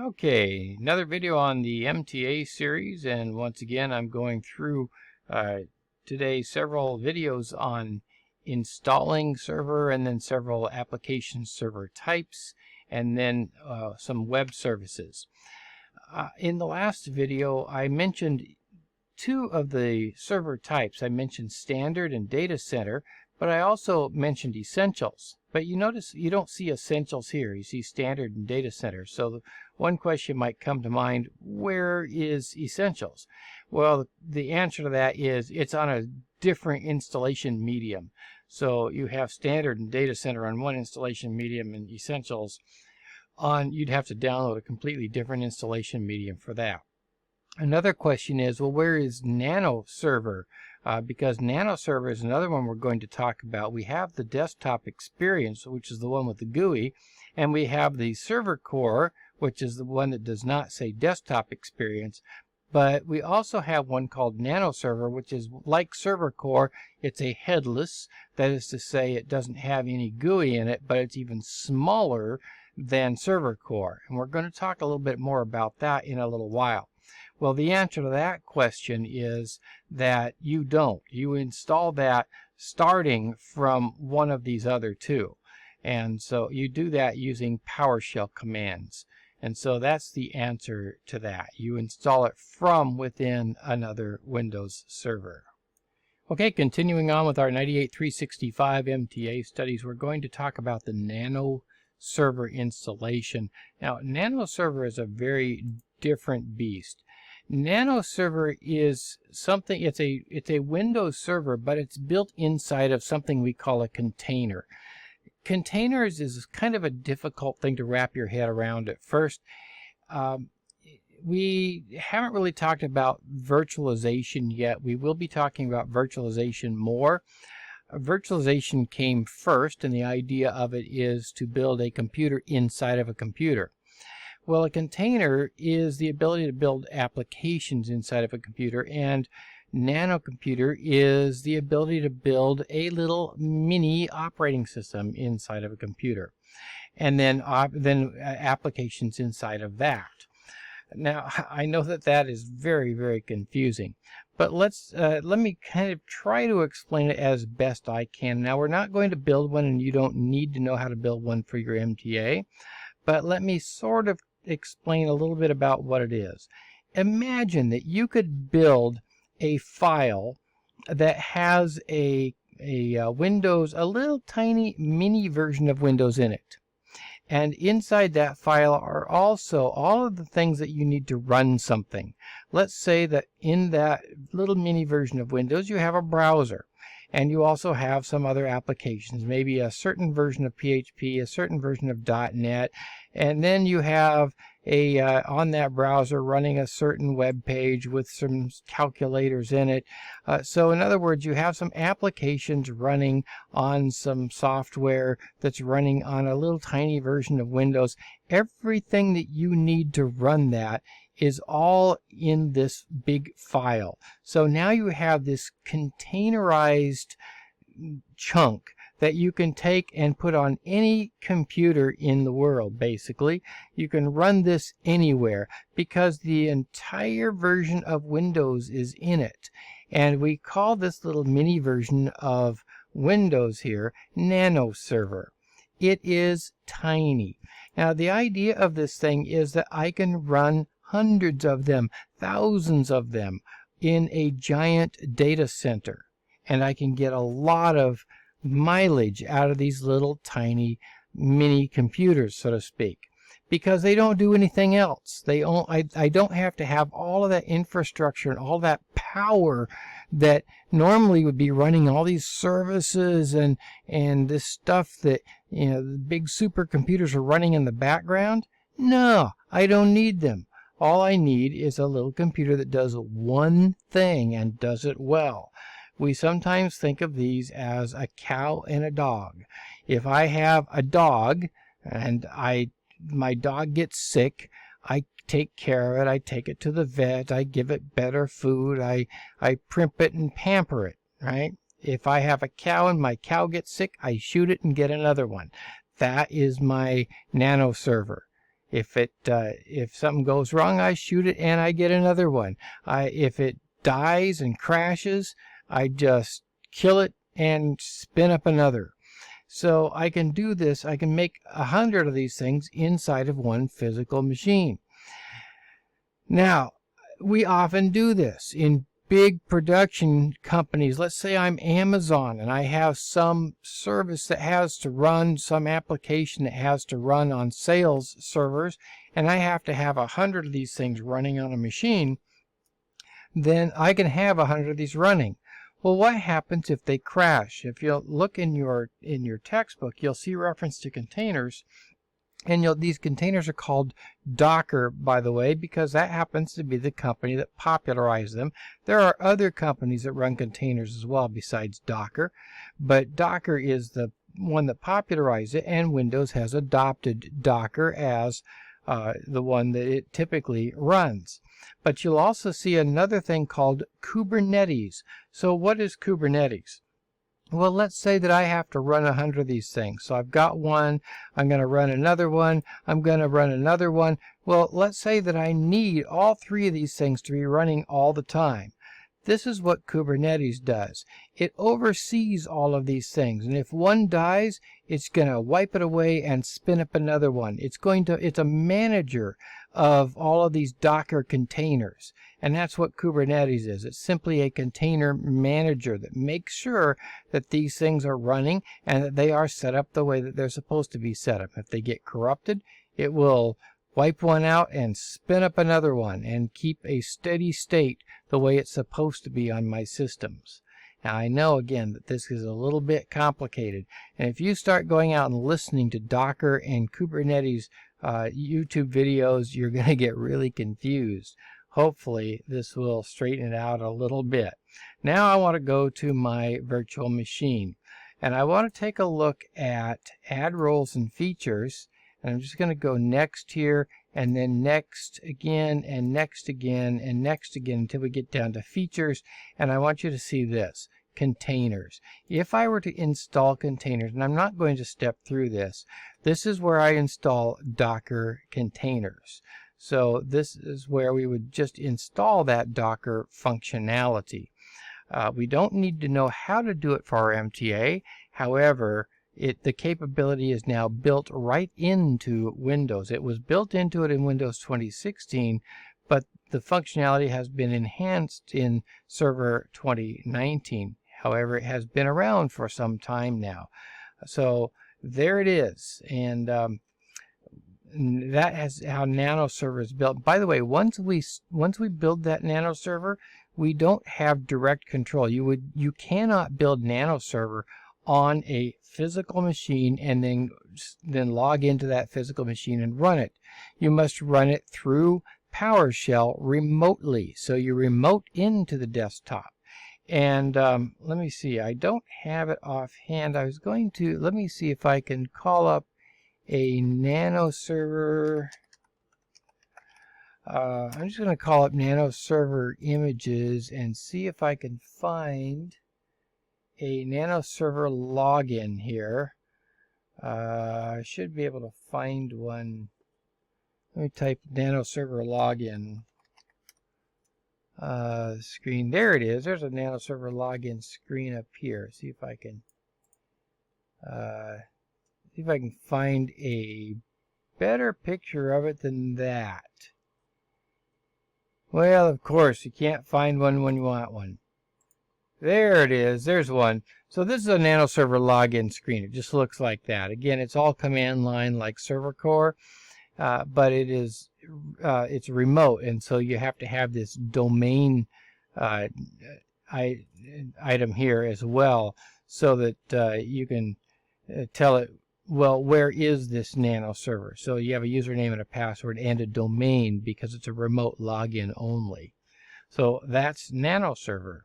Okay, another video on the MTA series, and once again I'm going through today several videos on installing server and then several application server types and then some web services. In the last video I mentioned two of the server types. I mentioned standard and data center, but I also mentioned essentials. But you notice you don't see essentials here. You see standard and data center. So one question might come to mind, where is essentials? Well, the answer to that is it's on a different installation medium. So you have standard and data center on one installation medium and essentials on, you'd have to download a completely different installation medium for that. Another question is, well, where is Nanoserver? Because Nanoserver is another one we're going to talk about. We have the desktop experience, which is the one with the GUI, and we have the server core, which is the one that does not say desktop experience. But we also have one called Nanoserver, which is like server core. It's a headless. That is to say, it doesn't have any GUI in it, but it's even smaller than server core. And we're going to talk a little bit more about that in a little while. Well, the answer to that question is that you don't. You install that starting from one of these other two. And so you do that using PowerShell commands. And so that's the answer to that. You install it from within another Windows server. Okay, continuing on with our 98.365 MTA studies, we're going to talk about the Nano server installation. Now, Nanoserver is a very different beast. Nanoserver is something, it's a Windows server, but it's built inside of something we call a container. Containers is kind of a difficult thing to wrap your head around at first. We haven't really talked about virtualization yet. We will be talking about virtualization more. Virtualization came first, and the idea of it is to build a computer inside of a computer. Well, a container is the ability to build applications inside of a computer, and nanocomputer is the ability to build a little mini operating system inside of a computer, and then applications inside of that. Now, I know that that is very, very confusing, but let me kind of try to explain it as best I can. Now, we're not going to build one, and you don't need to know how to build one for your MTA, but let me sort of explain a little bit about what it is. Imagine that you could build a file that has a Windows, a little tiny mini version of Windows in it. And inside that file are also all of the things that you need to run something. Let's say that in that little mini version of Windows you have a browser. And you also have some other applications, maybe a certain version of PHP, a certain version of .NET, and then you have on that browser running a certain web page with some calculators in it. So in other words, you have some applications running on some software that's running on a little tiny version of Windows. Everything that you need to run that is all in this big file. So now you have this containerized chunk that you can take and put on any computer in the world, basically. You can run this anywhere because the entire version of Windows is in it. And we call this little mini version of Windows here Nanoserver. It is tiny. Now, the idea of this thing is that I can run hundreds of them, thousands of them in a giant data center. And I can get a lot of mileage out of these little tiny mini computers, so to speak, because they don't do anything else. I don't have to have all of that infrastructure and all that power that normally would be running all these services and this stuff that, you know, the big supercomputers are running in the background. No, I don't need them. All I need is a little computer that does one thing and does it well. We sometimes think of these as a cow and a dog. If I have a dog and my dog gets sick, I take care of it. I take it to the vet. I give it better food. I primp it and pamper it, right? If I have a cow and my cow gets sick, I shoot it and get another one. That is my Nanoserver. If something goes wrong, I shoot it and I get another one. If it dies and crashes, I just kill it and spin up another. So I can do this. I can make 100 of these things inside of one physical machine. Now, we often do this in big production companies. Let's say I'm Amazon and I have some service that has to run, some application that has to run on sales servers, and I have to have 100 of these things running on a machine. Then I can have 100 of these running. Well, what happens if they crash? If you look in your textbook, you'll see reference to containers. And these containers are called Docker, by the way, because that happens to be the company that popularized them. There are other companies that run containers as well besides Docker, but Docker is the one that popularized it, and Windows has adopted Docker as the one that it typically runs. But you'll also see another thing called Kubernetes. So what is Kubernetes? Well, let's say that I have to run 100 of these things. So I've got one, I'm going to run another one, I'm going to run another one. Well, let's say that I need all 3 of these things to be running all the time. This is what Kubernetes does. It oversees all of these things, and if one dies, it's going to wipe it away and spin up another one. It's a manager of all of these Docker containers, and that's what Kubernetes is. It's simply a container manager that makes sure that these things are running and that they are set up the way that they're supposed to be set up. If they get corrupted, it will wipe one out and spin up another one and keep a steady state the way it's supposed to be on my systems. Now, I know again that this is a little bit complicated, and if you start going out and listening to Docker and Kubernetes YouTube videos, you're going to get really confused. Hopefully this will straighten it out a little bit. Now I want to go to my virtual machine, and I want to take a look at add roles and features. And I'm just going to go next here, and then next again, and next again, and next again until we get down to features. And I want you to see this, containers. If I were to install containers, and I'm not going to step through this, this is where I install Docker containers. So this is where we would just install that Docker functionality. We don't need to know how to do it for our MTA. However, the capability is now built right into Windows. It was built into it in Windows 2016, but the functionality has been enhanced in Server 2019. However, it has been around for some time now. So there it is, and that is how Nanoserver is built. By the way, once we build that Nanoserver, we don't have direct control. You cannot build Nanoserver on a physical machine and then log into that physical machine and run it. You must run it through PowerShell remotely. So you remote into the desktop. And let me see, I don't have it offhand. Let me see if I can call up a Nanoserver. I'm just going to call up Nanoserver images and see if I can find a Nanoserver login here. I should be able to find one. Let me type Nanoserver login screen. There it is. There's a Nanoserver login screen up here. See if I can find a better picture of it than that. Well, of course, you can't find one when you want one. There it is. There's one. So this is a Nanoserver login screen. It just looks like that. Again, it's all command line like Server Core, but it's remote, and so you have to have this domain item here as well, so that you can tell it, well, where is this Nanoserver? So you have a username and a password and a domain because it's a remote login only. So that's Nanoserver.